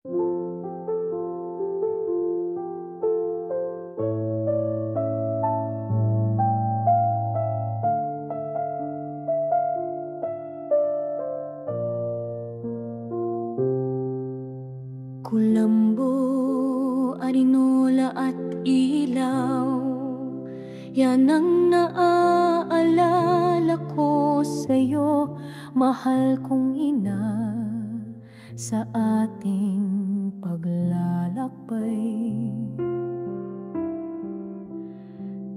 Kulambo, arinola at ilaw, yan ang naaalala ko sa'yo, mahal kong ina, sa ating paglalakbay.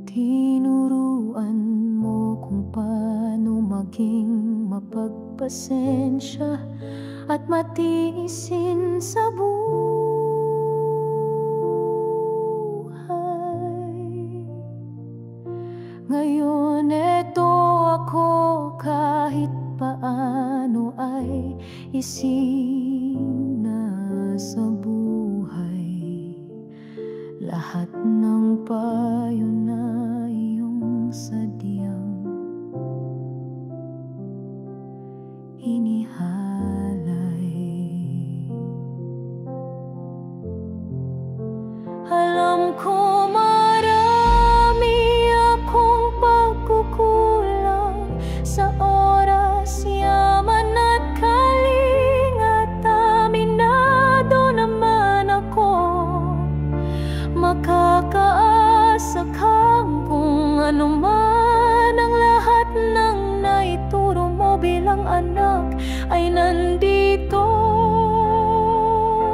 Tinuruan mo kung paano maging mapagpasensya at matiisin sa buhay. Ngayon eto ako, kahit paano ay isin na sa buhay. Lahat ng payo na iyong sadyang inihalay. Alam ko marami akong pagkukulang sa oras, yaman at kalingat. Aminado naman ako, makakaasa kang kung ano man ang lahat ng naituro mo bilang anak ay nandito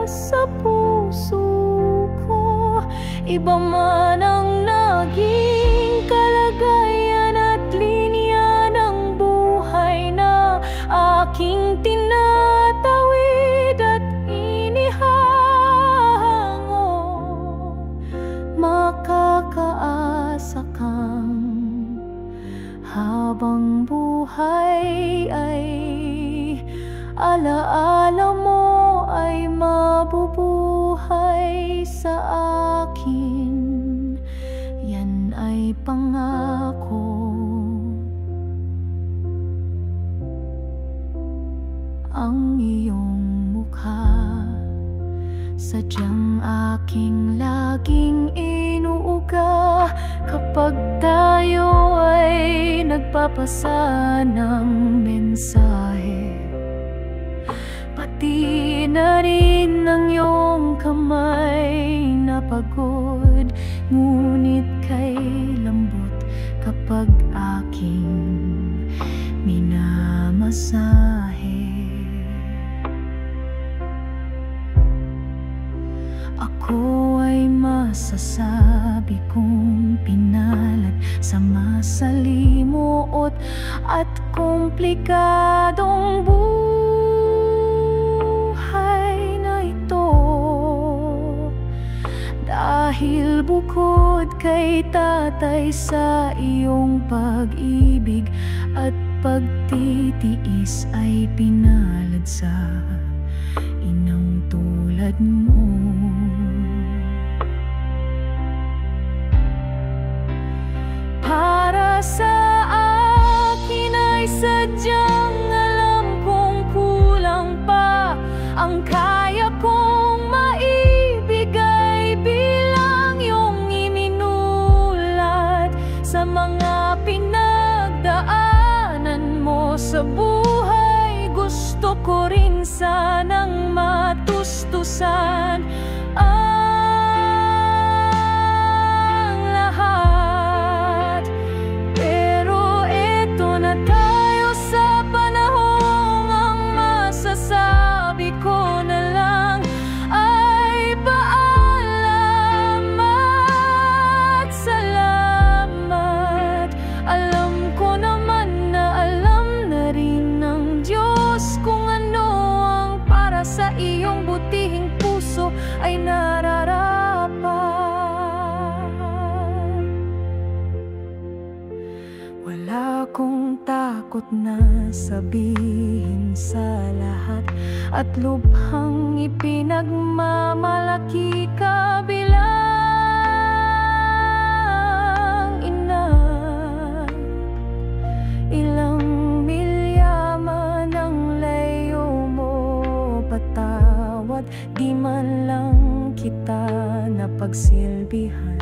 sa puso ko. Iba man ang naging kalagayan at linya ng buhay na aking tinatawid at inihango, makakaasa kang habang buhay ay alaala mo ay mabubuhay sa akin. Yan ay pangako. Ang iyong mukha sadyang aking laging inuuga kapag tayo ay nagpapasa ng mensahe. Pati na rin ang iyong kamay na pagod, ngunit kay lambot kapag aking minamasahe. Ako ay masasabi kong pinalad sa masalimuot at komplikadong buhay na ito. Dahil bukod kay tatay sa iyong pag-ibig at pagtitiis ay pinalad sa inang tulad mo. Para sa akin ay sadyang alam kong kulang pa ang kaya kong maibigay bilang iyong iminulat sa mga pinagdaanan mo sa buhay. Gusto ko rin sanang matustusan ang lahat, pero eto na tayo sa panahong ang masasabi ko na lang ay paalam at salamat. Alam ko naman na alam na rin ng Diyos kung ano ang para sa iyong butihing puso ay nararapat. Wala akong takot na sabihin sa lahat at lubhang ipinagmamalaki ka bilang ina. Ilang milya man ang layo mo, patawad at di man lang kita napagsilbihan.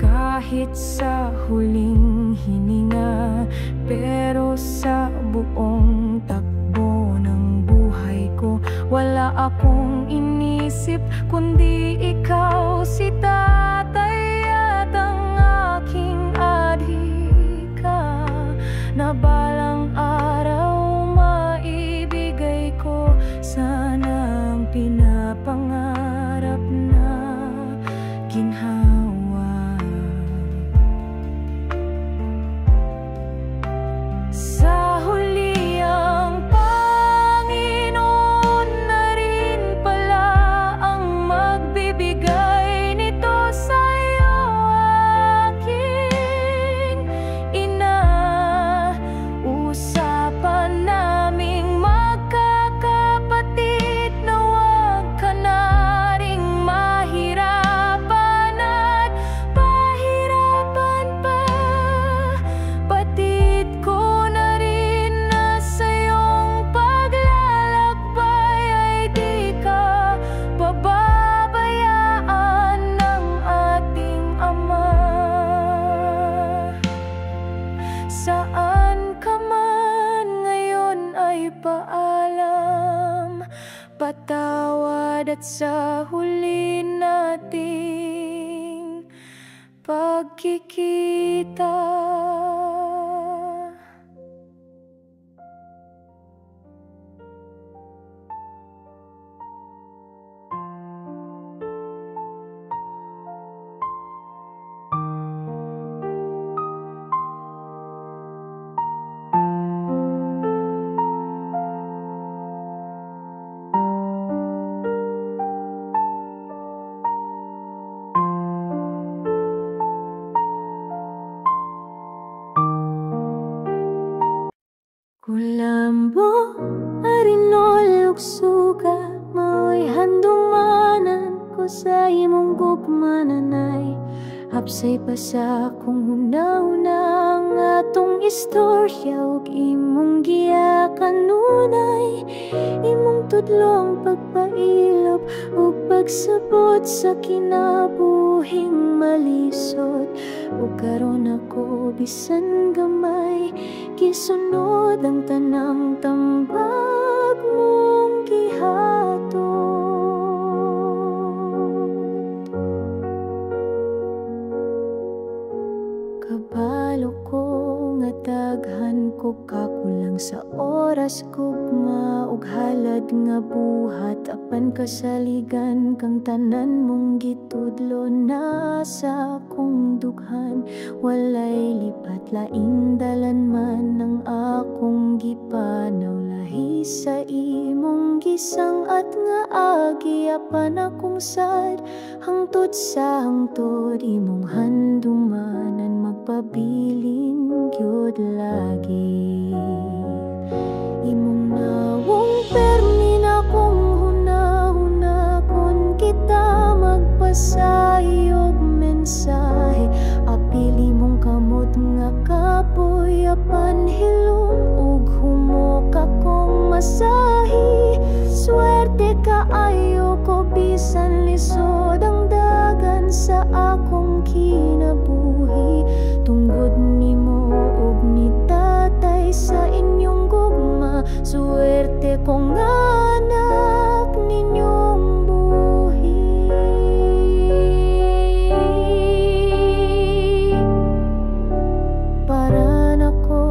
Kahit sa huling hininga, pero sa buong takbo ng buhay ko, wala akong inisip kundi ikaw, si tatay at ang aking adhika, na balang araw maibigay ko sana ang pinapangarap na ginhawa. Sa huli ang Panginoon na rin pala ang magbibigay nito sa'yo, aking ina. Usapan naming magkakapatid na huwag ka na ring mahirapan at pahirapan pa. Batid ko saan ka man ngayon ay paalam, patawad at sa huli nating pagkikita. Kulambo arinol ugsuga, mao'y handumanan ko sa imong gugmananay. Hapsay pa sa akong huna-huna ang atong istorya, ug imong giyakan nunay. Imong tudlong pagpailap ug pagsabot sa kinabuhing malisod. Ug karon ako bisan gamay, gisunod ang tanang tambag mong gihatod. Kabalo ko nga daghan ko kakulang sa oras gugma, ug halad nga buhat apan kasaligan kang tanan mong gitudlo na sa akong dughan. Walay lipat laing dalan man ang akong gipanaw, lahi sa imong gisang at nga agi apan akong sad. Hangtod sa hangtod imong handumanan, magpabiling gyud lagi. Imong nawong permi na kong huna-huna, kun kita magpasahi og mensahe. Apili mong kamot nga kapoy apan hilom, ug humok akong masahi. Swerte kaayo ko bisan lisod ang dagan sa akong kinabuhi. Tunggod nimo ug ni tatay sa inyong gugma, swerte kong anak ninyong buhi. Para nako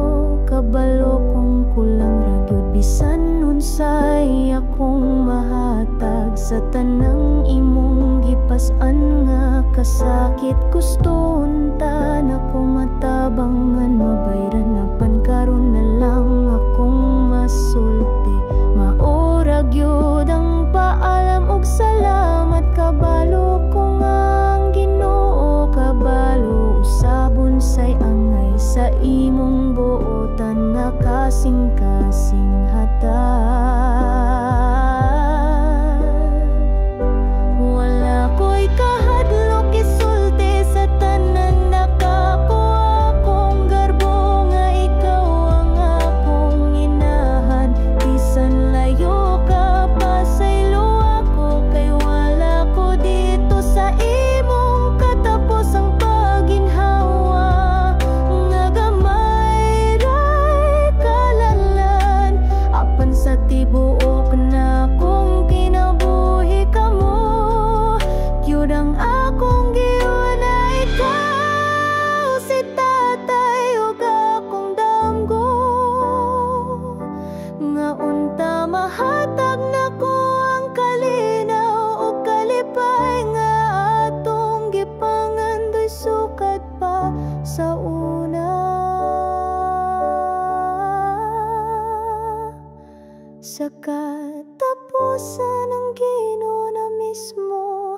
kabalo kong kulang ragyod, bisan unsay akong mahatag sa tanang imong gipas-an nga kasakit. Gusto unta na ko matabangan, mabayran apan karon na lang akong masulti. Maurag yun ang paalam ug salamat, kabalo ko ngang Ginoo. Kabalo usabon say angay sa imong buotan nga kasing-kasing hatag. Wala ko'y kahadlok isulti sa tanan, nakakuha kong garbo nga ikaw ang akong inahan. sa katapusan ang Ginoo na mismo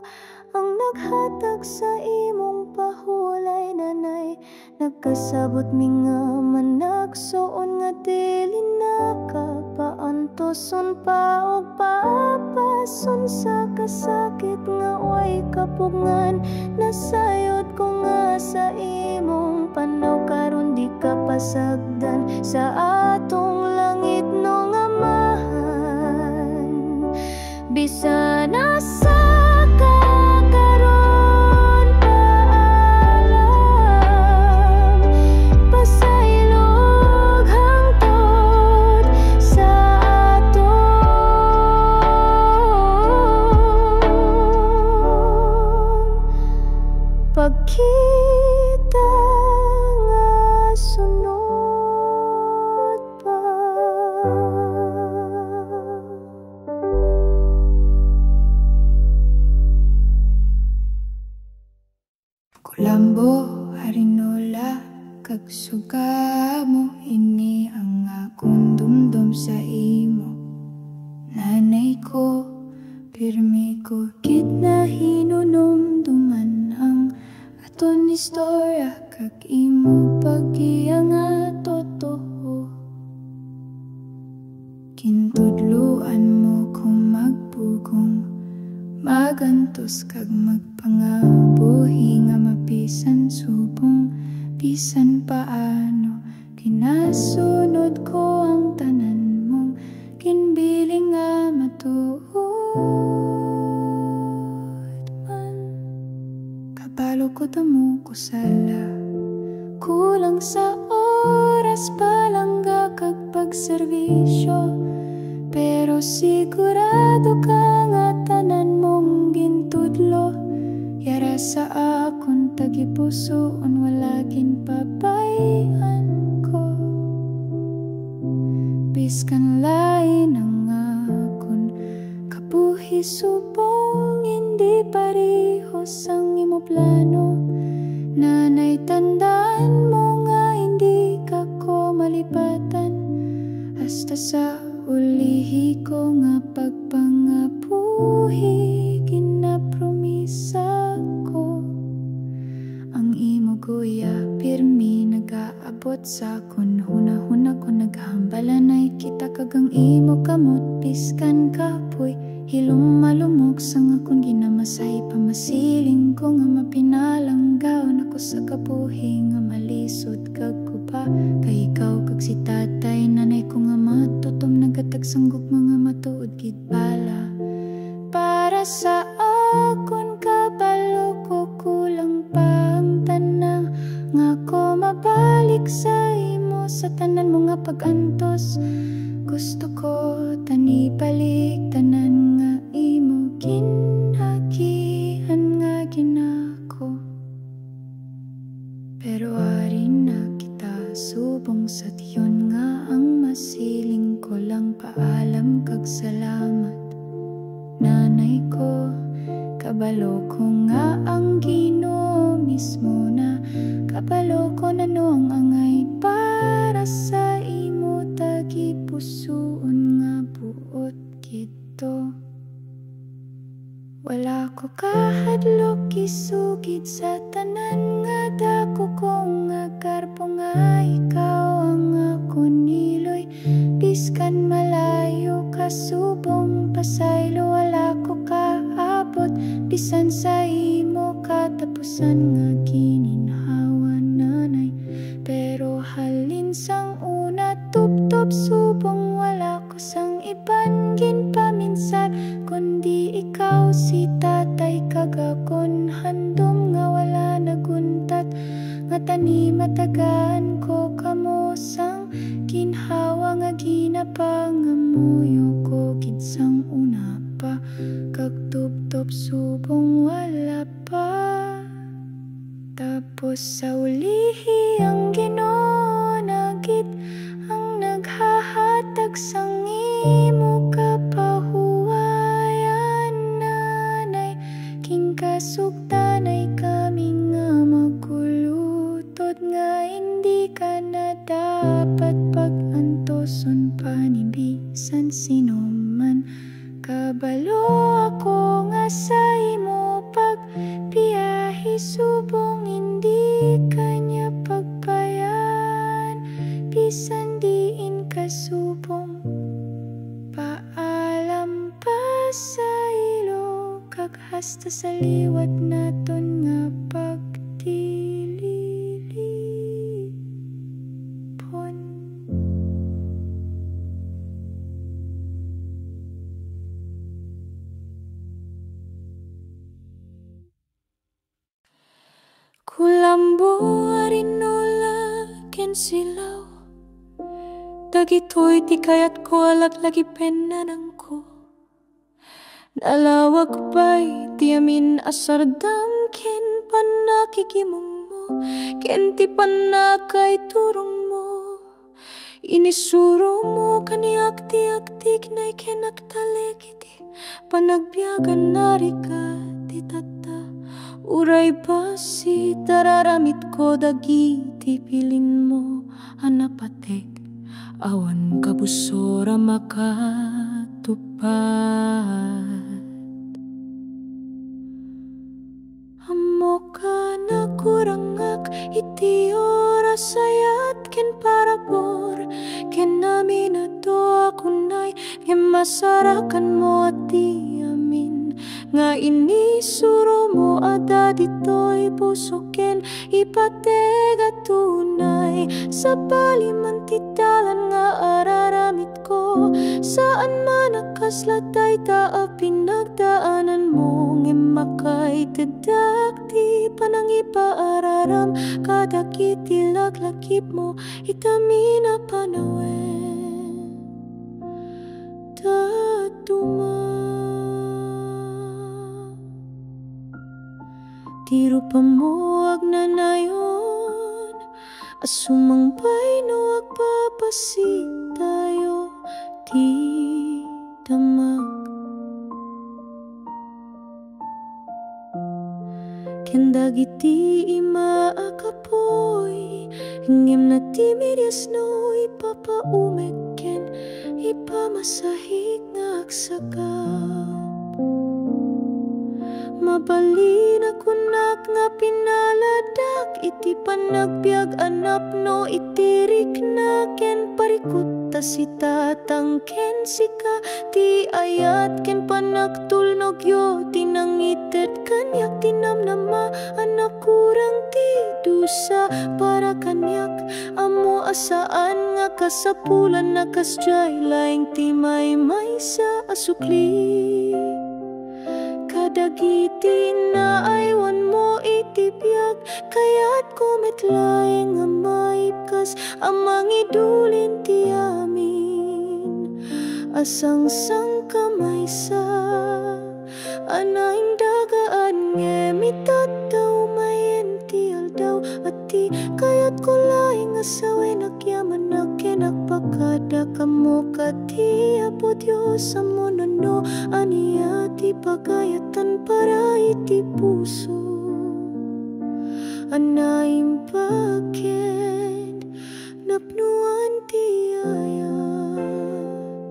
ang naghatag sa imong pahulay, nanay. Nagkasabot mi nga managsuon nga dili nakapaantoson pa og paapason sa kasakit nga way kapugngan. Nasayod ko nga sa imong panaw karon di ka pasagdan sa atong langit no nga amahan. Bisan asa pagkita nga sunod pa. Kulambo, harinola, kag suga mo, ini ang akong dumdum sa imo. Nanay ko, pirmi ko, gid na hinunumduman ang aton istorya, kag imo pagkiya nga totoo. Kintudluan mo kung magbugong, magantos kag magpangabuhi nga mabisan subong, bisan paano. Kinasunod ko ang tanan mong kinbiling nga matuod man. Kabalo ko damo ko sala, kulang sa oras palangga kag pagserbisyo, pero sigurado ka nga tanan mong gintudlo. Yara sa akong tagipusoon, wala ginpapayan ko. Biskan lain ang akon kabuhi subong, hindi parehos ang imo plano. Nanay, tandaan mo nga hindi ka ko malipatan, hasta sa ulihi ko nga pagpangabuhi ginapromisa ko. Ang imo guya pirmi nagaabot sa akon, hunahuna ko naghambalan ay kita kagang imo kamot. Biskan kapoy hilom malumok sang akon ginamasay, pamasiling ko nga mapinalanggaw ako sa kabuhi nga malisod kag kupa. Kay ikaw kag si tatay nanay ko nga matutom nagatag sanggog mga matuod gid bala. Para sa akon kabalo ko kulang pa ang tanan nga ko mabalik sa imo sa tanan mo nga pag-antos. Gusto ko tani balik tanan nga imo ginagian nga ginako. Pero ari na kita subong sa tiyon nga ang masiling ko lang paalam kag salamat. Nanay ko, kabalo ko nga ang Ginoo mismo na kabalo ko na noong angay para sa imo tagipusoon nga buot kito. Wala ko kahadlok isugid sa tanan nga dako kong nga karpo nga ikaw ang akon niloy. Biskan malayo ka subong pasaylo, wala ko kaabot bisan sa imo katapusan nga gininhawa nanay. Pero halin sang una tuptop subong, wala ko sang iban ginpaminsan kundi ikaw si tatay kagakon handom nga wala naguntat. Nga tani matagaan ko kamo sang ginhawa nga ginapangamuyo ko gid sang una pa, kag tuptop subong wala pa. Tapos sa ulihi ang Ginoo na gid ang naghahatag sang imo kapahuwayan nanay. King kasugtanay kami nga magkulutod nga hindi ka na dapat pag-antoson pa ni bisan sino. subong paalam pa sa ilog, kag hasta sa liwat naton nga pagtililipon. Kulambo arinola ken silaw, dagitoy ti kayat ko alaglagi penanang ko. Nalawag pa'y ti amin asardam ken panakikimong mo, ken ti panakay turong mo. Inisuro mo kaniak ti aktik na ikenaktalegiti, panagbiagan narika ti tata. Uray basi tararamit ko dagiti pilin mo, anapatek awan kabusora makatupad. Amo ka na kurangak iti oras ayat ken parabor, ken namin ato akunay ken masarakan mo ati amin. Nga inisuro mo ada ditoy puso ken ipatega tunay, sa paliman ti dalan nga araramit ko. Saan man nakaslatay taa pinagdaanan mo, ngimakay tedak ti panangipaararam, kadakiti laglakip mo itamina panawen tatuma. Ti rupa mo agnanayon, asumangbay no agpapasitayo ti damag. Ken dagiti imaakapoy, ngem na ti miryas no ipapaumek ken ipamasahig nga agsagap. Mabalin ako nak nga pinaladak, iti panagbiag anap no itirik na ken parikot ta si tatang ken sika ti ayat ken panagtulnog yo tinangited kanyak tinamnama anak kurang ti dusa para kanyak. Amo asaan nga kasapulan nakasjay laing ti may sa asukli. Kadagiti na aywan mo itibiyag, kaya't kumitlaing nga maipkas amang idulin ti amin. Asang-sang kamay sa anaing dagaan ngemitataw mayen ti aldaw at ti kaya't kulaing asawin agyaman na kinagpakada kamo kati apo Diyos amo no aniya ti pagayatan para iti puso anaing bakit napnuan ti ayat.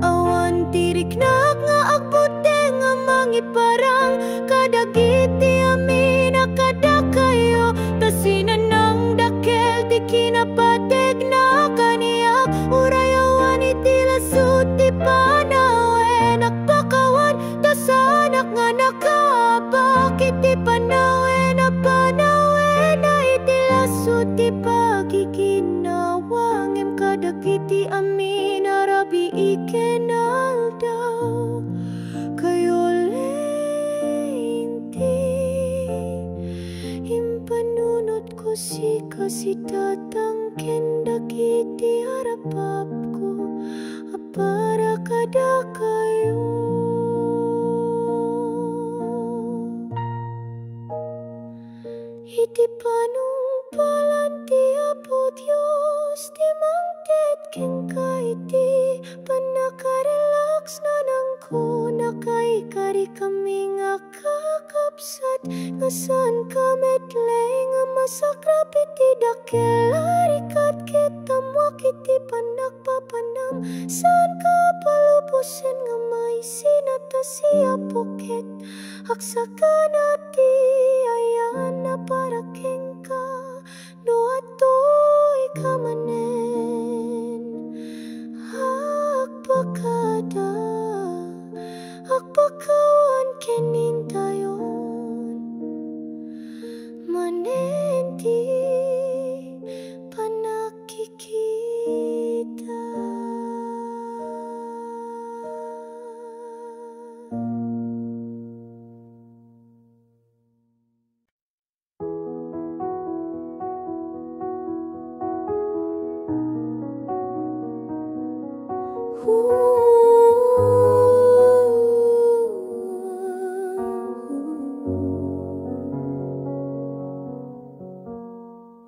Awan tiriknak nga agbuti nga mangiparang kadagiti amin akadakayo tasinan ng dakel ti kinapateg na kaniyak urayawan iti lasut ti panawen akpakawan tasanak nga nakabak iti panawen a panawen na iti lasut ti pagiginawang em kadagiti amin arabi ikenaldaw kayo leinti impanunot ko si kasitatang kendakiti harapap ko para kada kayo. Iti panungpalan ti apo Diyos ti mangket ken kaiti panakarelax na nangko nakaikari kami nga kakapsat nga saan kametlay nga masakrap iti dakel harikat ketamwak iti panagpapanam saan ka palupusin nga may sinata siya poket aksakan ati ayan na para keng ka no at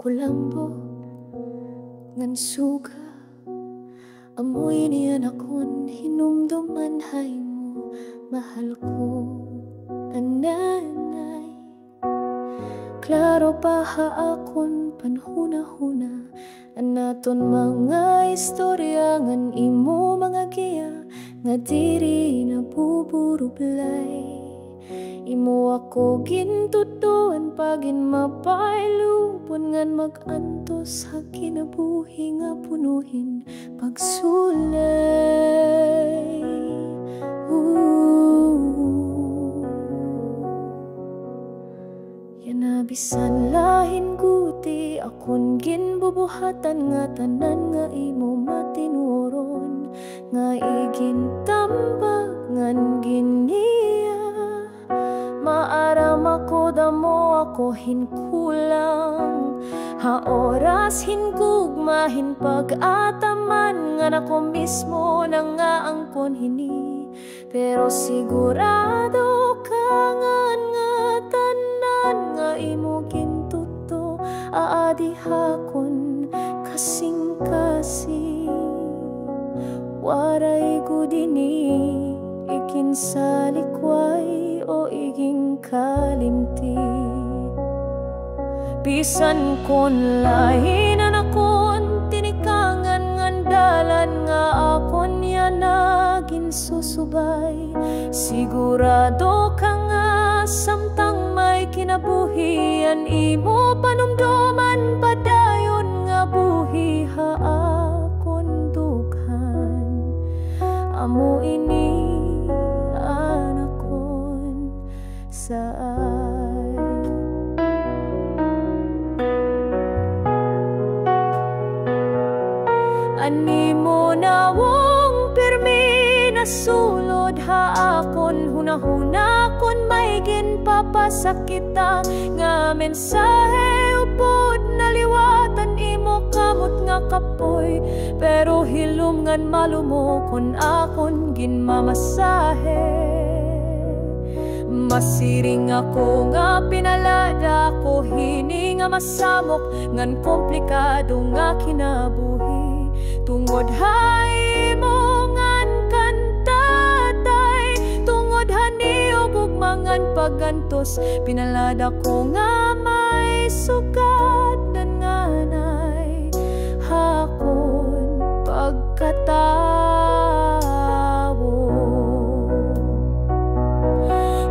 Kulambo ngan suga amoy niyan akon hinumduman hay mo mahal ko ananay. Klaro pa ha akon panhuna-huna anaton mga istorya ngan imo mga giya nga diri nabuburublay. Imo ako gintutuan pagin mapailupon ngan mag-antos ha kinabuhi nga punuhin pagsulay. Yan bisan lahin guti akon ginbubuhatan nga tanan nga imo matinuron nga igintambag ngan giniya. Maaram ako damo ako hinkulang ha oras hingugma hinpag-ataman nga nako mismo na nga angkon hini. Pero sigurado ka nga tanan nga imo gintuto aadihakon kasing-kasing. Waray ko dini ikinsalikway o iging kalimti. Bisan kon lain anakon tinikangan ngandalan nga akon yan naging susubay. Sigurado ka nga samtang may kinabuhian imo panumduman padayon nga buhi ha akon dughan. Amo ini anakon saan animo nawong pirmi na sulod ha akon hunahuna kon may ginpapasakita nga mensahe upod naliwatan imo kamot nga kapoy. Pero hilom ngan malumo kon akon ginmamasahe. Masiring ako nga pinalada ko hini nga masamok ngan komplikado nga kinabuhi. Tungod hay mo ngan kantatay tungod haniog ug mangan pagantos pinalada ko nga may sugat dan nganay hakon pagkatawo.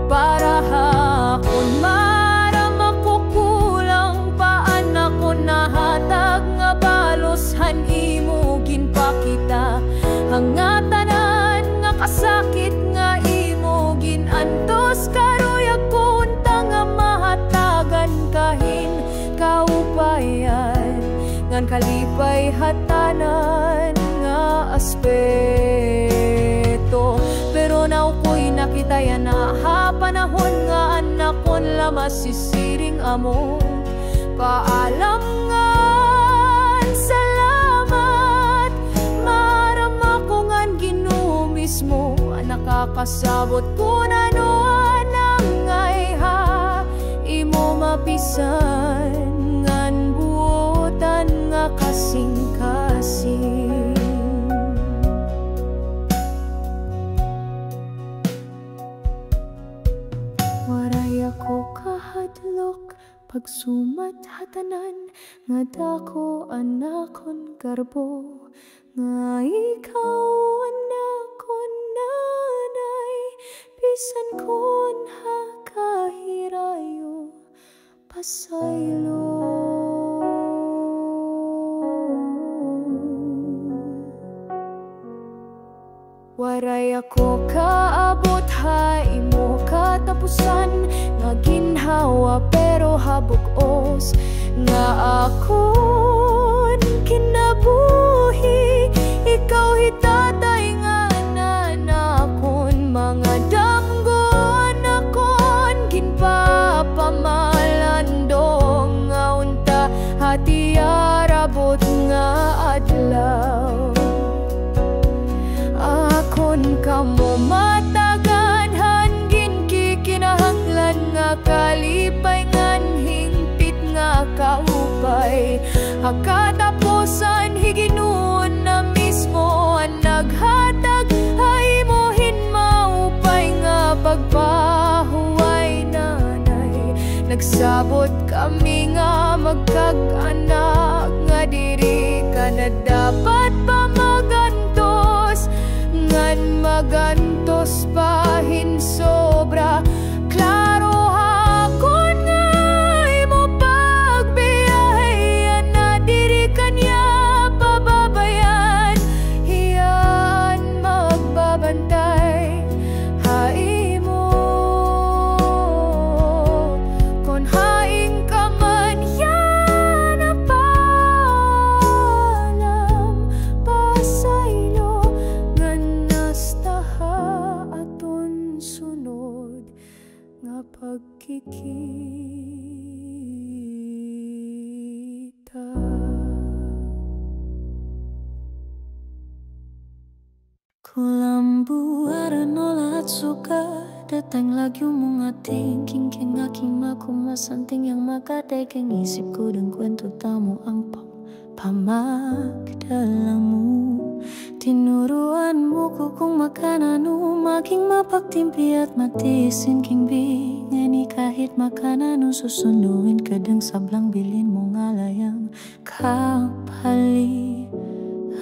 Para hakon maram ako kulang paan ako nahatag nga baloshan imo ginpakita hangatanan nga kasakit nga imo ginantos karoy akon nga mahatagan kahin kaupayan ngan kalipay hatanan nga aspeto. Pero now ko'y nakitayan na ha panahon nga anak kon lamas sisiring amo. Paalam ngan salamat maram ako ngan Ginoo mismo nakakasabot kun ano anang ngay ha imo mapisan ngan buotan nga kasing-kasing. Waray ako kahadlok pagsumat hatanan nga dako anakon garbo nga ikaw anakon nanay bisan kon ha kahirayo pasaylo. Waray ako kaabot ha imo katapusan nga ginhawa pero habog-os nga akon kinabuhi. Ikaw hitatay nga nanakon mga damgon akon ginpapamalandong nga unta hati arabot nga adlaw. kon kamo mataganhan kinahanglan nga kalipay ngan hingpit nga kaupay akatapusan higinuon na mismo ang naghatag ay mohin maupay nga pagpahuway nanay nagsabot kami nga magkag-anak nga diri ka na dapat pa magantos ngan magantos pahin sobra klaro hakon nga imo pagbiyahe na diri kanya pababayan hiyan magbabantay haimo kon haing ka man yan apalam pasaylo ngan nastaha aton sunod nga pagkikita. Kulambu aranola at suka datang lagi mong ating king aking makumasanting yang makadegeng isip ko dan kwento tamu ang pamagdalamu tinuruanmu ko kung makananu maging mapagtimpi at matiisin king bingeni kahit makananu susunduin kadang sablang bilin mo ngalayang kapali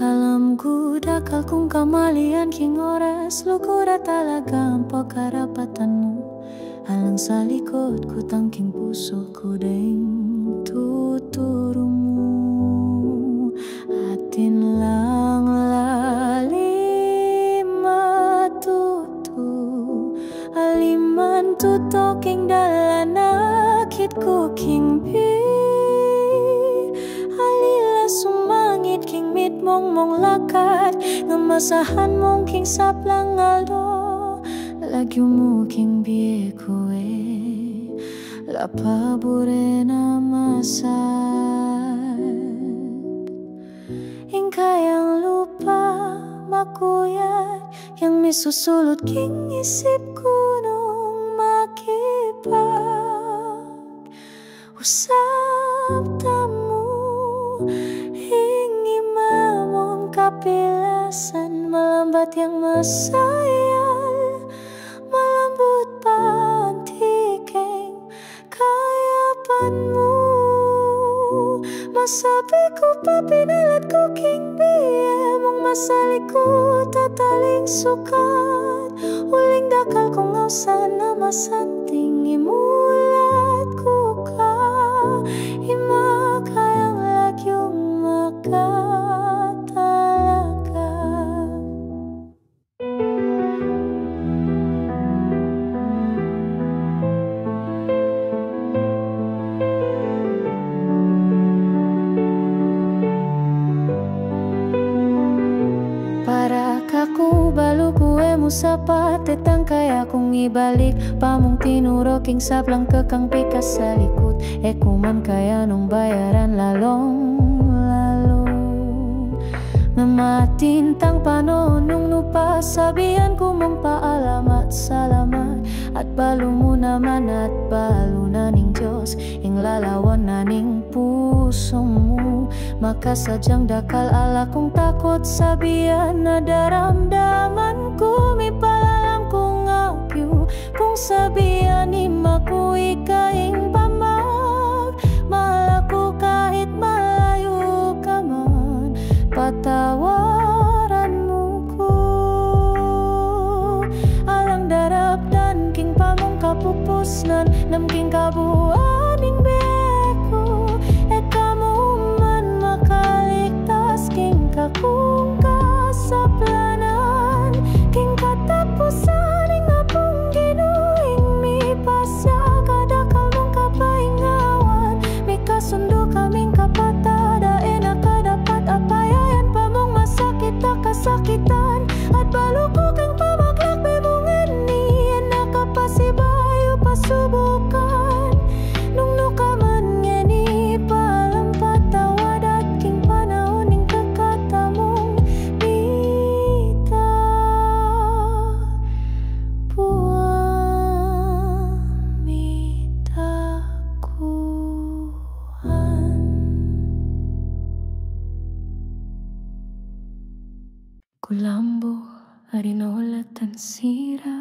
alam ko dakal kung kamalian king oras lukura talaga ang pagkarapatan mo alang sa likod ko tangking puso ko ding tuturo mo atin lang lalim matuto aliman tuto king dalanakit ko king alila sumangit king mit mong lakat ngamasahan mong king saplang alo lagi mo king biye ko lapabure na masad ingkayang lupa makuyat yang misusulot king isip ko nung makipag usap tamu hingi mamong kapilasan malambat yang masayal malambot pa ang tiking kayapanmu masabi ko pa pinalat ko king biye mong masalikot at aling sukat uling dakal kong ngausan na masanting imulat ko ka ima kayang lagyong makatalaga. Para kaku balu kue musapat tetang kaya kung ibalik pamong tinuro king sablang kekang pikas sa likod kuman kaya nung bayaran lalong Mamatintang panonong nupa sabihan ko mong paalamat salamat at balo mo naman at balo na ning Diyos ing lalawan na ning puso mo makasadyang dakal ala kong takot sabihan na daramdaman ko may palalang kong agyo kung sabihan ni makuwi kaing pamag mahal ako kahit malayo ka man patawaran mo ko alang darabdan king pamong kapupusnan namking kabuaning beko kamo man makaligtas king kakung kasaplanan king katapusan ing apong ginuing mi pasya kadakal mong Kulambo, Arinola, Tansira.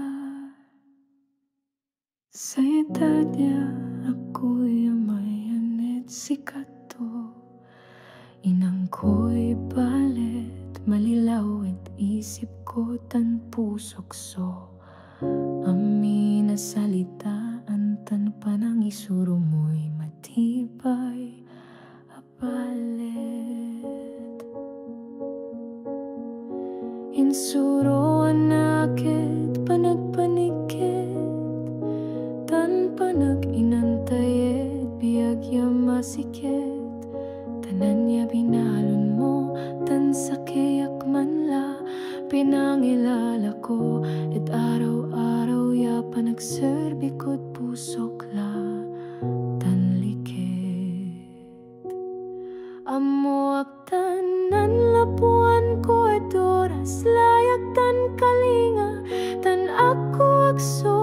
Sa edad niya, ako'y amayan at sikato. Inang ko'y balit, malilaw at isip ko tan pusokso. Amin na salitaan tan panang isuro mo'y matibay apalit. Insuro anakit panagpanikit tan panag-inantayet biyagya masikit. Tanan niya binalon mo tan sakiyak manla pinangilala ko at araw-araw ya panagserbikot pusok la tan likit. Amo aktanan lapuan ko at oras layak tan kalinga tan ako akso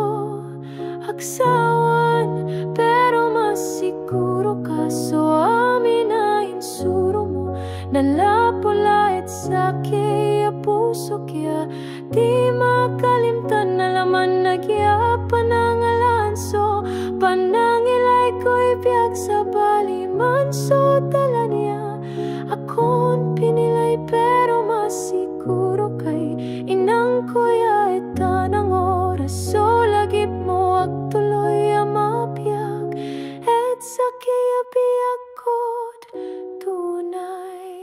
aksawan pero mas siguro ka so amin na insuro mo nalapula at sakya puso kya di makalimtan na laman nagya panangalan so panangilay ko'y biyag sa baliman so tala niya akon pinilay pero mas siguro kay inang kuya at tanang oras so lagip mo agtuloy ang mapiyag at sakya biyag ko't tunay.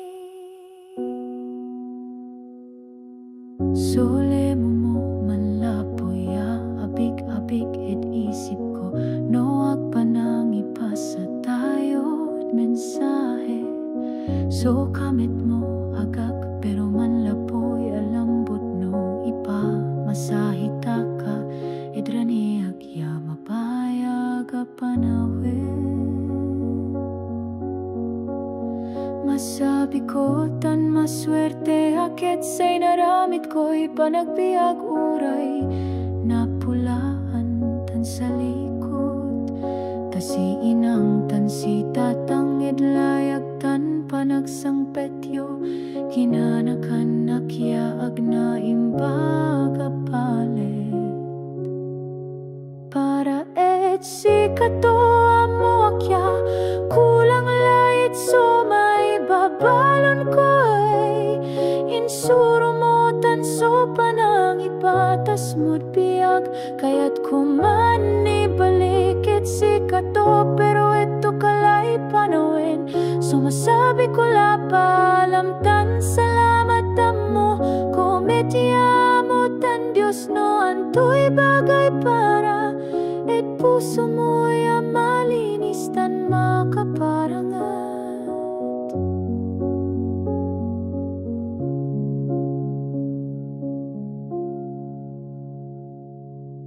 Sole mo manlapoya abig-abig et isip ko no agpanang ipasa tayo at mensahe so kamit mo agak pero manlapoy alambot no ipa masahita ka edrani agya mapayag apanawin. Masabi ko tan maswerte akit say naramit ko'y panagbiag uray napulaan tan sa likod kasi inang tan si tatang idlayag tan panagsangpetyo kinanakan nakyaag na imbag apalit para et si kato amo akya kulang lait so babalon ko ay insuro mo tan so panang ipatas mo't biyag kaya't kuman ibalikit si kato pero ito kalay panawin so masabi ko la paalam tan salamat mo kometya mo tan Diyos no anto'y bagay para et puso mo'y malinis tan makaparangan.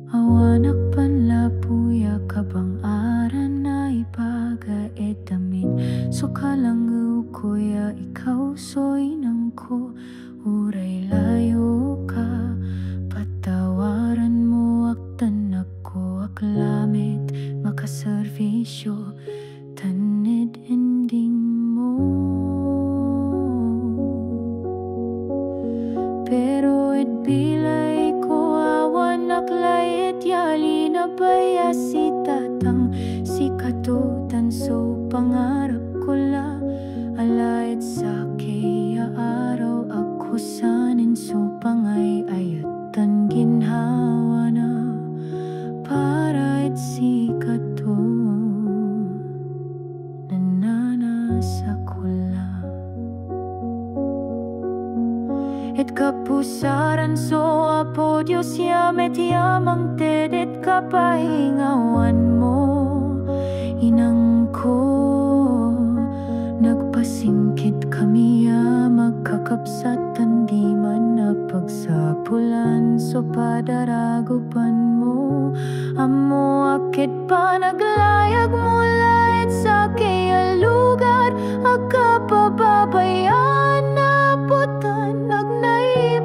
Awanak panlapuya kabang aran na ibaga etamin so kalanggaw kuya ikaw so inang ko uray layo ka patawaran mo aktan ako aklamit makaservisyo tanid ending mo pero it bilay ko awan aklayet yali na baya si tatang si katutan so pangarap ko la alayet sa kaya araw ako sanin so pangay ayatan ginhawa na para it si kato nananasa ko la et kapusaran so apo Diyos yamet yamang tedet kapahingawan mo inang ko nagpasingkit kami magkakapsatan di man napagsapulan so padaragupan mo amo akit pa naglayag mula et sa kaya lugar agkapababayan na putan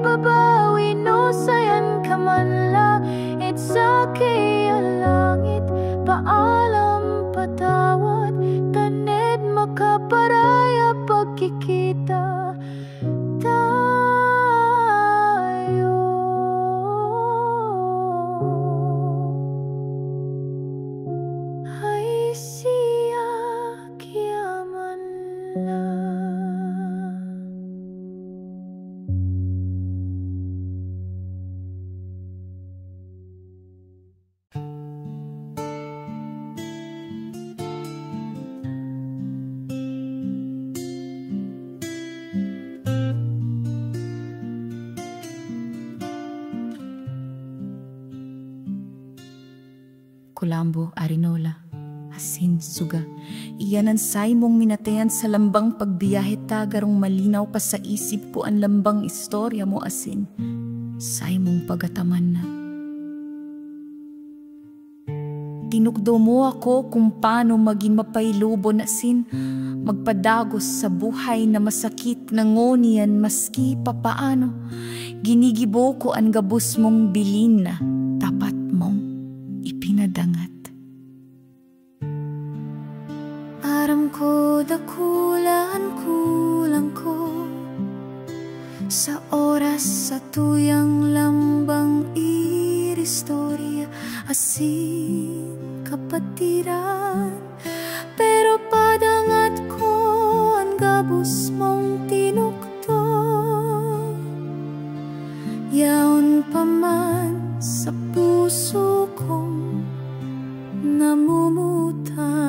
babawi no sayan kamanla it sa kaya langit paalam patawad taned makaparaya pagkikita ta kulambo, arinola, asin, suga. Iyan ang say mong minatayan sa lambang pagbiyahe tagarong malinaw pa sa isip ko ang lambang istorya mo asin. Say mong pagataman na. Tinukdo mo ako kung paano maging mapailubo na sin, magpadagos sa buhay na masakit na ngonian maski papaano. Ginigibo ko ang gabos mong bilin na tapat mong ipinadangat. Aram ko dakulaan kulang ko sa oras sa tuyang lambang iristorya asin kapatiran, pero padangat ko ang gabos mong tinukto. Yaon pa man sa puso kong namumutan.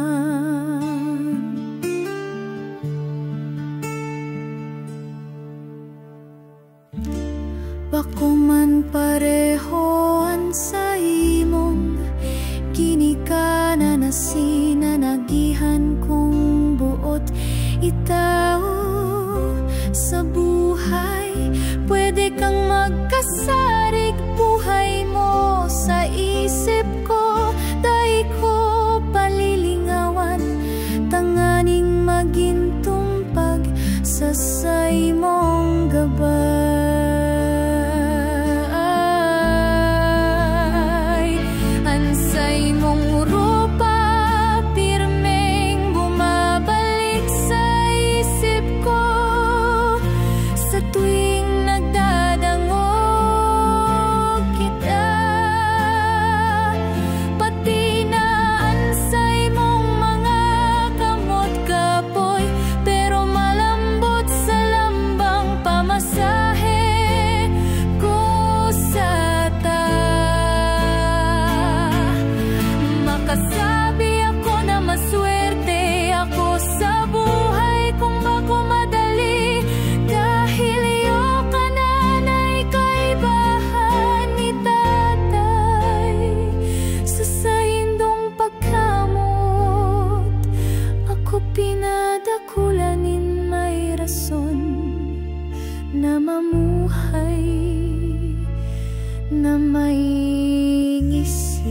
Bako man parehoan sa imong ginikana na sinanagihan kong buot itao sa buhay. Pwede kang magkasarig buhay mo sa isip ko, dahil ko palilingawan tanganing magintumpag sa say mong gabay. Na mamuhay na may ngisi.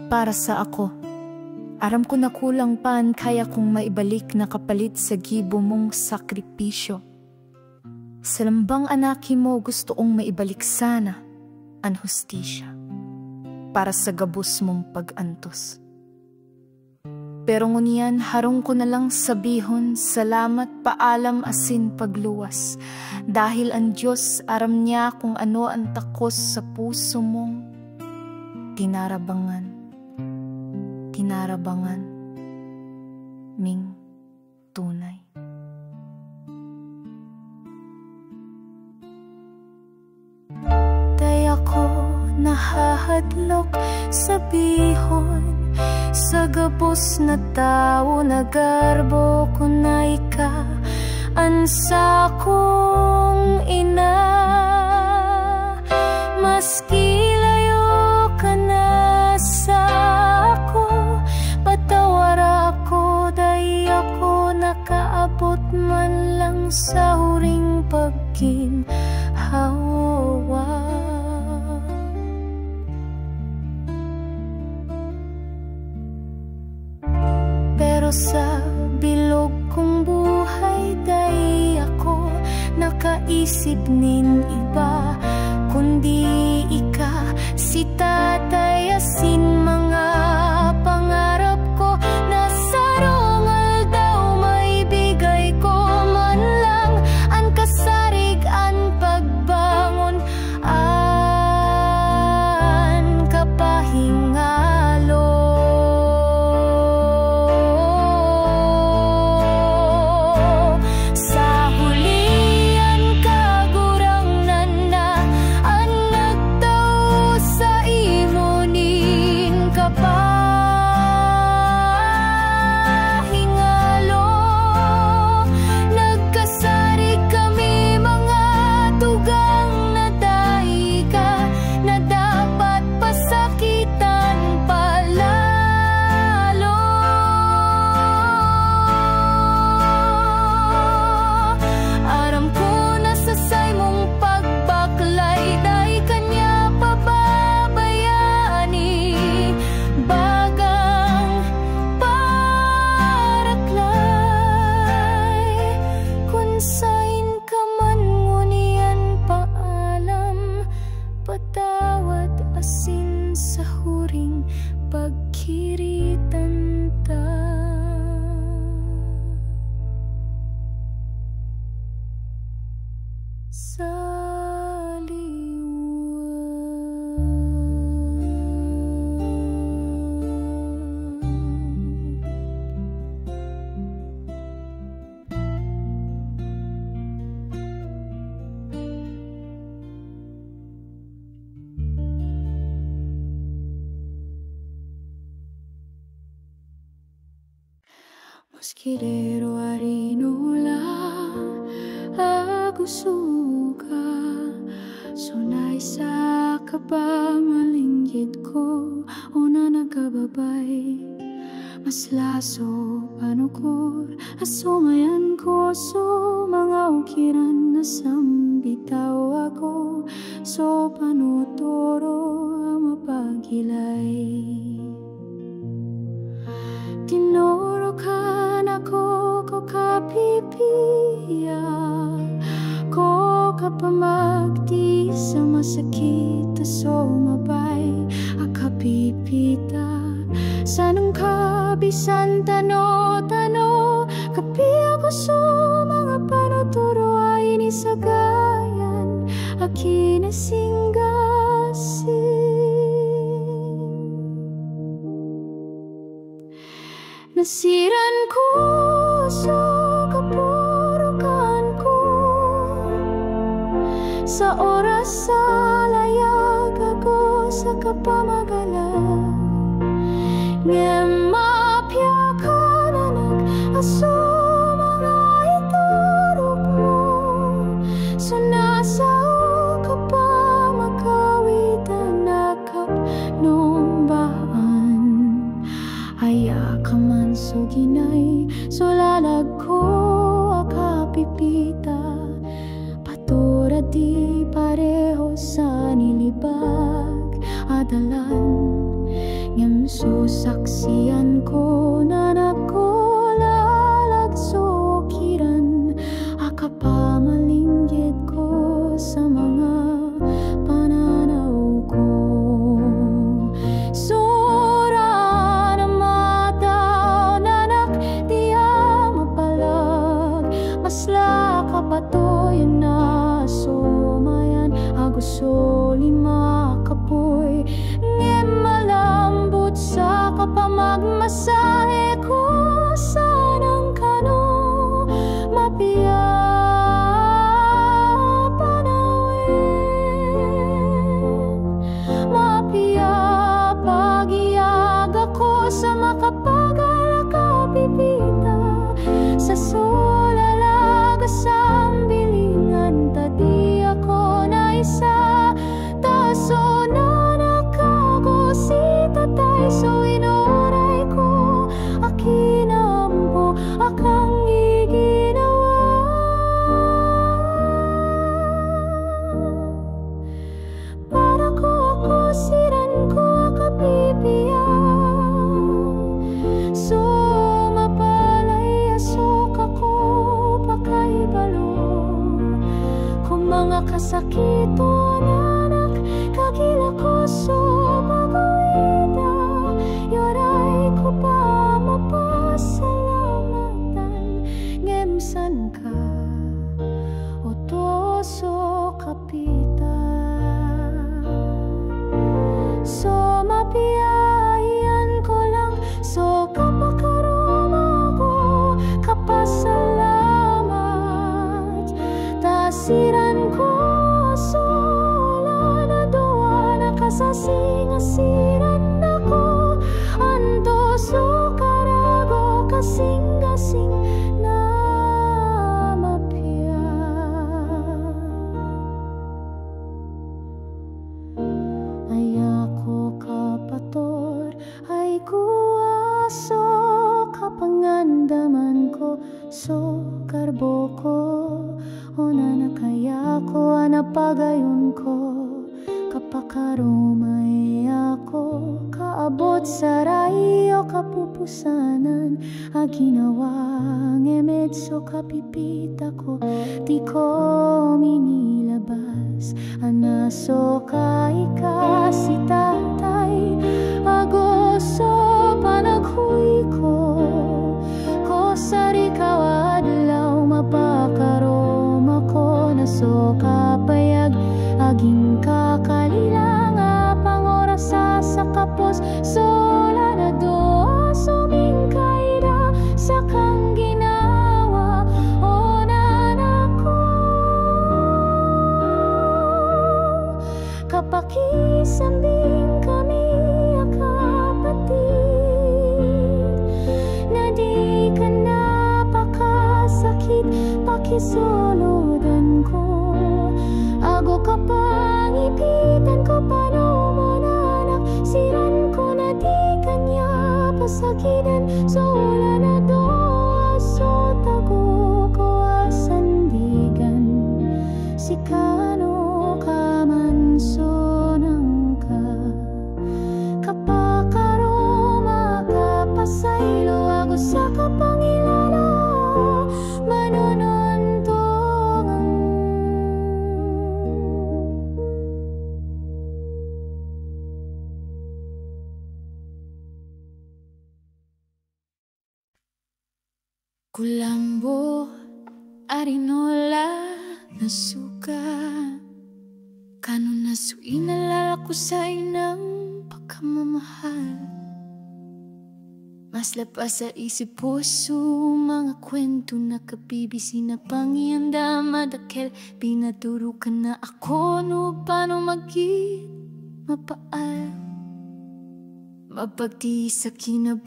Para sa ako, aram ko na kulang pan kaya kong maibalik na kapalit sa gibo mong sakripisyo. Sa lambang anaki mo gusto kong maibalik sana ang hustisya para sa gabos mong pag-antos. Pero ngunyan harong ko na lang sabihon salamat paalam asin pagluwas, dahil ang Diyos aram niya kung ano ang takos sa puso mong tinarabangan ming tunay. Day ako nahahadlok sa bihon, sa gabos na tao na garbo ko na ika, ansa kong ina. Maski layo ka na sa nakaabot man lang sa huring pagginhawa. Pero sa bilog kong buhay day ako nakaisip nin iba, kundi ika si tatay asin mga pangarap ko na sarong daw may bigay ko man lang ang kasarig ang pagbangon an kapahingalo. Sa hulian kagurang na ang nagtao sa Maskilero arinola agusuka sunay sa kapangalinggit ko una nagkababay mas laso panukor asumayan ko so mga ukiran na sambitaw ako so panutoro mapagilay tinuro ka na ko kapipiya ko kapamagdi sa masakit so mabay akapipita sanang kabisan tano-tano kapi ako so mga panuturo ay nisagayan akinasinggasin nasiran ko so kapurukan ko sa oras sa layag ako sa kapamagalan ngem mapya ka na nag-aso mga iturok mo so nasa ka pa makawitan nakap nung baan aya ka man so ginay so lalag ko akapipita patura di pareho sa nilibag adalan ngem so saksiyan ko na nakolalag so kiran akapamalinggit ko sa mga pananaw ko sura na mataw nanak diya mapalag masla kapatoyan na sumayan aguso lima kapoy ngem malambot sa kapamagmasahe ko sanang kano mapiya panawin mapiya pagiyag ako sa makapagal kapipita sa sulalaga sa bilingan tadi ako na isa taso na nakagosi tatay so inoray ko akinampo akang iginawa para ko ako siran ko akapipiya so mapalay asok ako pakaibalo kung mga kasakito nanak kagila ko so magawida yoray ko pa mapasalamatan ngemsan ka otoso kapita so mapiyayan ko lang so kapakaroma ko kapasalamat tasiran ko so kasasing-asiran ako anto so karago kasing-kasing na mapya ay ako kapator ay kuwaso kapangandaman ko so karbo ko o nanakaya ko anapagayon ko kapakaromay ako kaabot sa rayo kapupusanan aginawa ngemedso kapipita ko di ko minilabas anaso kaika si tatay agoso panaghuy ko kosari kawadlaw mapakaroma ko naso kapayag aging kakalilang pangorasa sa kapos sola na doa suming kaida sa kang ginawa o nanako kapakisambing kami kapatid na di ka na Kulambo, arinola, nasuka. Kano naso inalala ko sa inang pagkamamahal. Mas lapas sa isip puso, mga kwento na kabibisi na pangyanda madakil. Pinaturo ka na ako no paano mapaal. Mapagtiis sa kinabuhi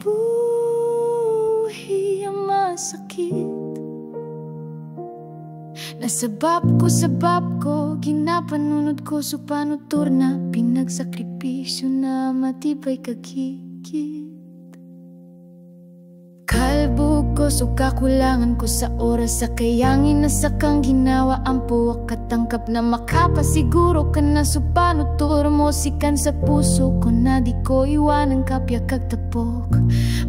ang masakit. Nasabab ko, ginapanunod ko supanutor na pinagsakripisyo na matibay kagigit. Kalbog ko, so kakulangan ko sa oras sa kayangin na sa kang ginawa ang puwak katangkap na makapasiguro ka na supanutor mo sikan sa puso ko na di ko iwanan kapya kagtapok.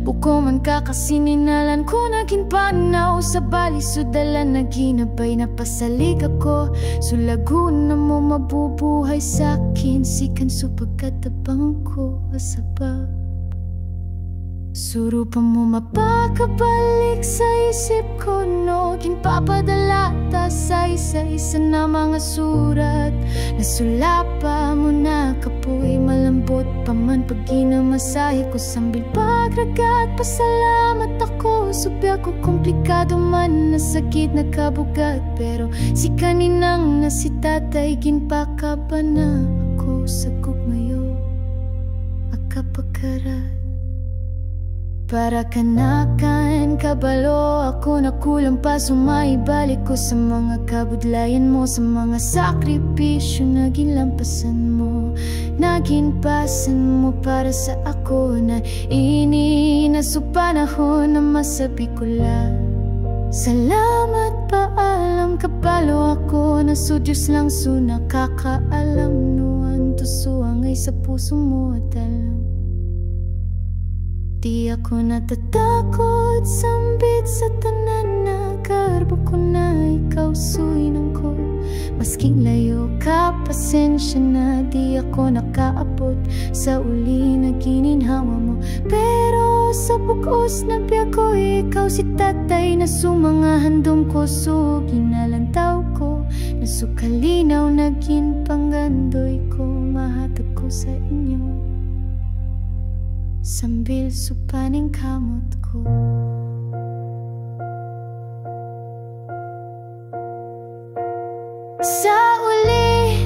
Buko man kakasininalan ko naging panaw sa balisudalan na ginabay na pasalig ako. Sulagun na mo mabubuhay sa akin sikan supagkatabang ko asabab. Surupan mo mapakabalik sa isip ko no. Ginpapadala ta sa isa-isa na mga surat. Nasulapa mo na kapoy malambot pa man pag ginamasahe ko sambil pagragat. Pasalamat ako subya ko komplikado man na sakit na kabugat. Pero si kaninang na si tatay ginpakaba na ako sa gugmayo akapakarat. Para kanakan kabalo ako nakulang pa sumaibalik ko sa mga kabudlayan mo. Sa mga sakripisyo na ginlampasan mo, naginpasan mo para sa ako na ininaso panahon na masabi ko lang salamat paalam kabalo ako na so Diyos lang so nakakaalam no ang tusuangay sa puso mo at alam. Di ako natatakot sambit sa tanan na karbo ko na ikaw suinang ko. Masking layo ka, pasensya na di ako nakaabot sa uli na gininhawa mo. Pero sa bukos na biya ko ikaw si tatay na sumanga handom ko. So ginalantaw ko na sukalinaw naging panggandoy ko. Mahatag ko sa inyo sambil supaning kamot ko. Sa uli,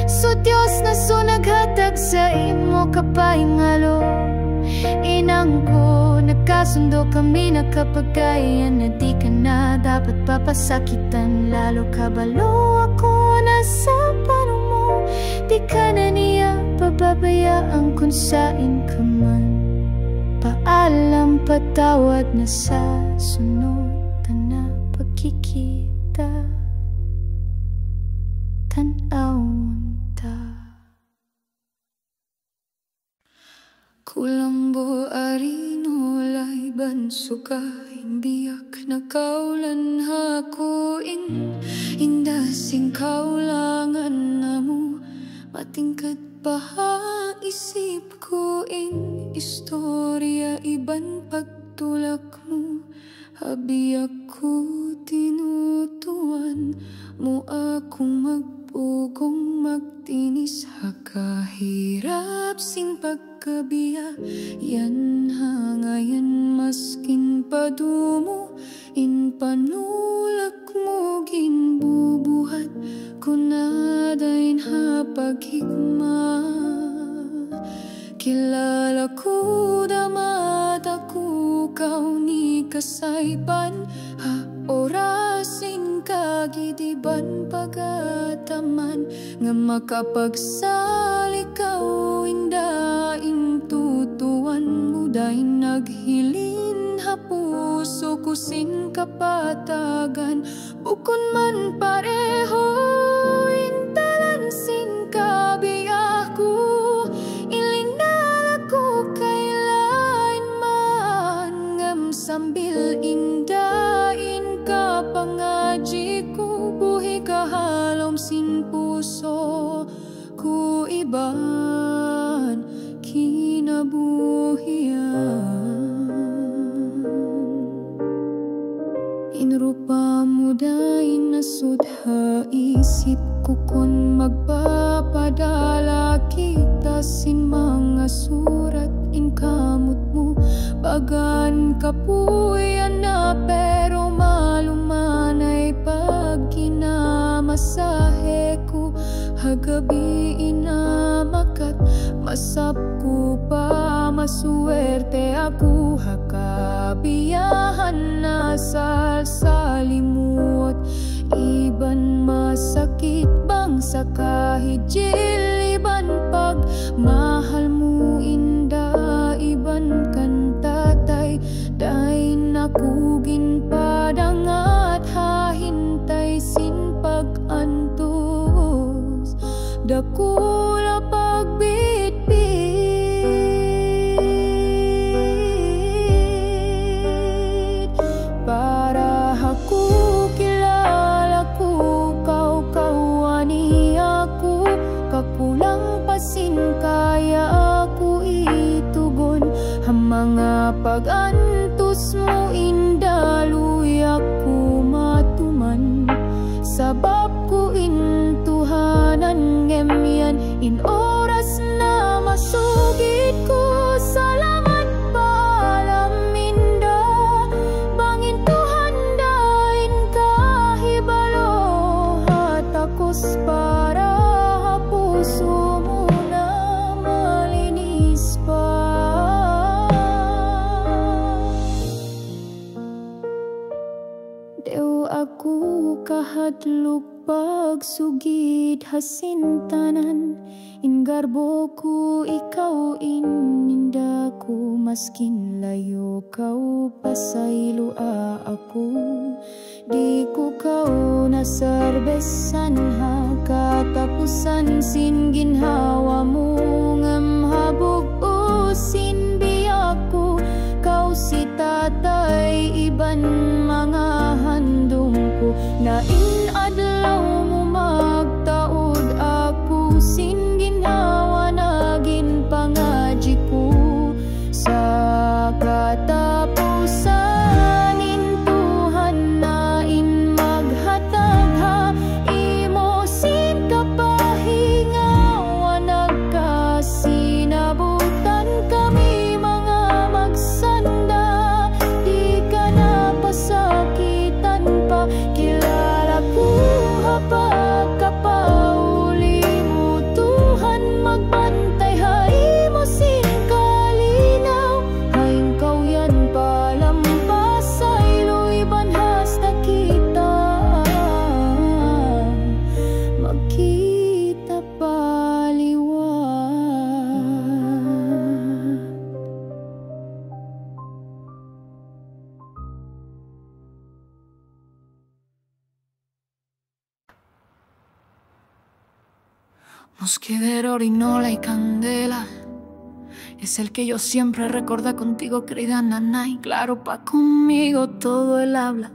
so Diyos na so naghatag sa imo kapahingalo. Inang ko, nagkasundo kami nakapagayan na di ka na dapat papasakitan. Lalo kabalo ako na sa pano mo, di ka na niya pababayaan kung sain ka man. Paalam patawad na sa sunod na pagkikita. Tanawon ta. Kulambo arinolay bansuka imbiyak na kaulan hakuin. Indasing kaulangan na mo matingkad paha isip ko in istorya iban pagtulak mo. Habi ako tinutuan mo akong magpugong magtinis. Hakahirap sin pagkabiya yan hangayan maskin padumo. In panulak mo ginbubuhat kunadain hapaghigma. Kilala ko damat ako kau ni kasayban. Ha orasin kagidiban pagataman nga makapagsali kau indaing tutuan mo dahin naghilin ha puso kusin kapatagan. Bukon man pareho intalan sin kabiyak ko. Sambil indain ka pangaji ko. Buhi kahalom sin puso ku iban kinabuhian. Inrupa mo da'y nasudha isip ko kung magpapadala kita sin mga surat in kamot mo. Bagan kapuyan na pero malumanay pag kinamasahe ko. Hagabi inamakat masap ko pa masuwerte ako. Hakabiyahan na salimuot iban masakit bang sa kahijil. Iban pag mahal mo inda iban kan tatay. Day nakugin padangat hahintay sin pag-antos. Dakula pagbitbit para ako kilala ko kau kawani ako. Kakulang pasin kaya ako itugon. Ang mga pag-antos mo indaluy ako matuman. Sabab ko intuhanan ngemyan in oras na masugid ko. Salamat palaminda bangin Tuhan dain kahibalo. Hatakos para puso mo na malinis pa. Deo ako kahadlok pagsugid hasintanan. Ingarbo ko ikaw ininda ko. Maskin layo kau pasaylo ako. Di ko kau nasarbesan ha katapusan sin ginhawa mo. Ngamhabog o sin biyak ko. Kau si tatay iban mga handong ko. Na inadlaw mo magtaod ako sin ginawa naging pangadji ko. Sa katapusan intuhan na in maghatag ha imo sin kapahingawa nagkasinabutan kami mga magsanda. Di ka na pasakitan pa kilala ko hapag kapauli mo. Tuhan magbantay ha imo sin kalinaw. Haing kau yan palampas sa iloy banhas na kita. Magkita paliwat. Mosquedero, orinola y candela es el que yo siempre recuerda contigo, querida nanay. Claro, pa' conmigo todo el habla.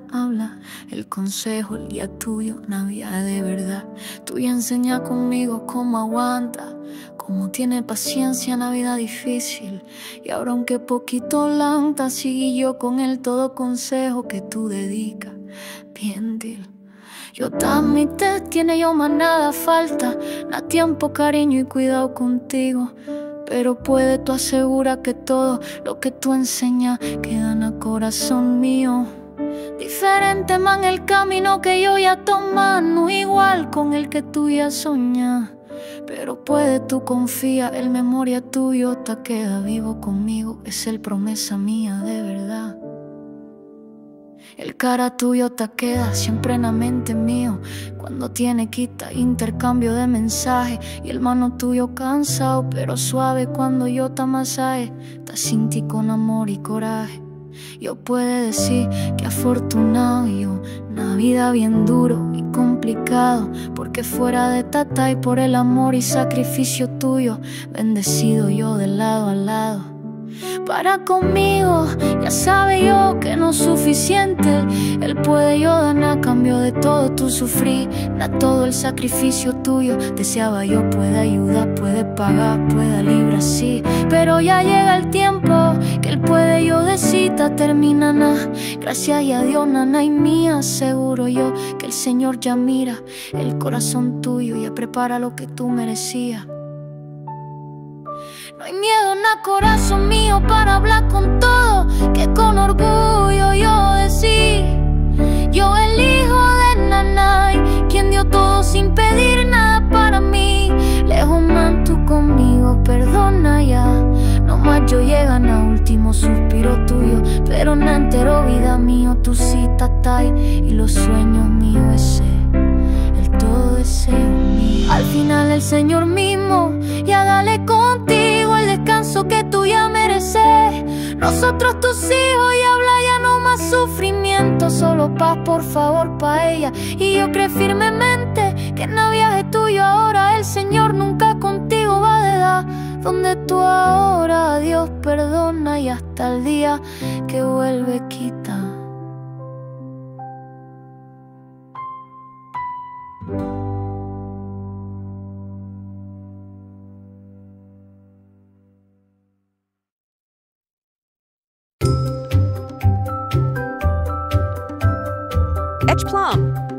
El consejo, el día tuyo, Navidad de verdad. Tuya enseña conmigo cómo aguanta, cómo tiene paciencia en la vida difícil. Y ahora aunque poquito lanta, sigue yo con el todo consejo que tú dedicas. Bien, dil. Yo también te tiene yo más nada falta. Na tiempo, cariño y cuidado contigo. Pero puede tú asegura que todo lo que tú enseñas queda en el corazón mío. Diferente man el camino que yo ya tomé, no igual con el que tú ya soñas. Pero puede tú confía, el memoria tuyo te queda vivo conmigo. Es el promesa mía de verdad. El cara tuyo te queda siempre en la mente mío. Cuando tiene quita intercambio de mensaje. Y el mano tuyo cansado pero suave cuando yo te amasaje. Te sentí con amor y coraje. Yo puedo decir que afortunado yo. Una vida bien duro y complicado. Porque fuera de tata y por el amor y sacrificio tuyo, bendecido yo de lado a lado. Para conmigo, ya sabe yo que no es suficiente. Él puede yo dar a cambio de todo tu sufrir. Da todo el sacrificio tuyo. Deseaba yo puede ayudar, puede pagar, puede librar, sí. Pero ya llega el tiempo que Él puede, yo de cita termina nada. Gracias y a Dios, nana y mía. Seguro yo que el Señor ya mira el corazón tuyo y ya prepara lo que tú merecías. No hay miedo, na corazón mío, para hablar con todo, que con orgullo yo decir: yo el hijo de Nanay, quien dio todo sin pedir nada para mí. Lejos man tú conmigo, perdona ya. No más yo llegan a último suspiro tuyo, pero no entero vida mío, tu cita está y los sueños míos ese, el todo deseo mío. Al final el Señor mismo ya dale contigo el descanso que tú ya mereces. Nosotros tus hijos y habla ya no más sufrimiento, solo paz por favor pa' ella. Y yo creo firmemente que en el viaje tuyo ahora el Señor nunca contigo va de edad. Donde tú ahora Dios perdona y hasta el día que vuelve quita. Edge Plum.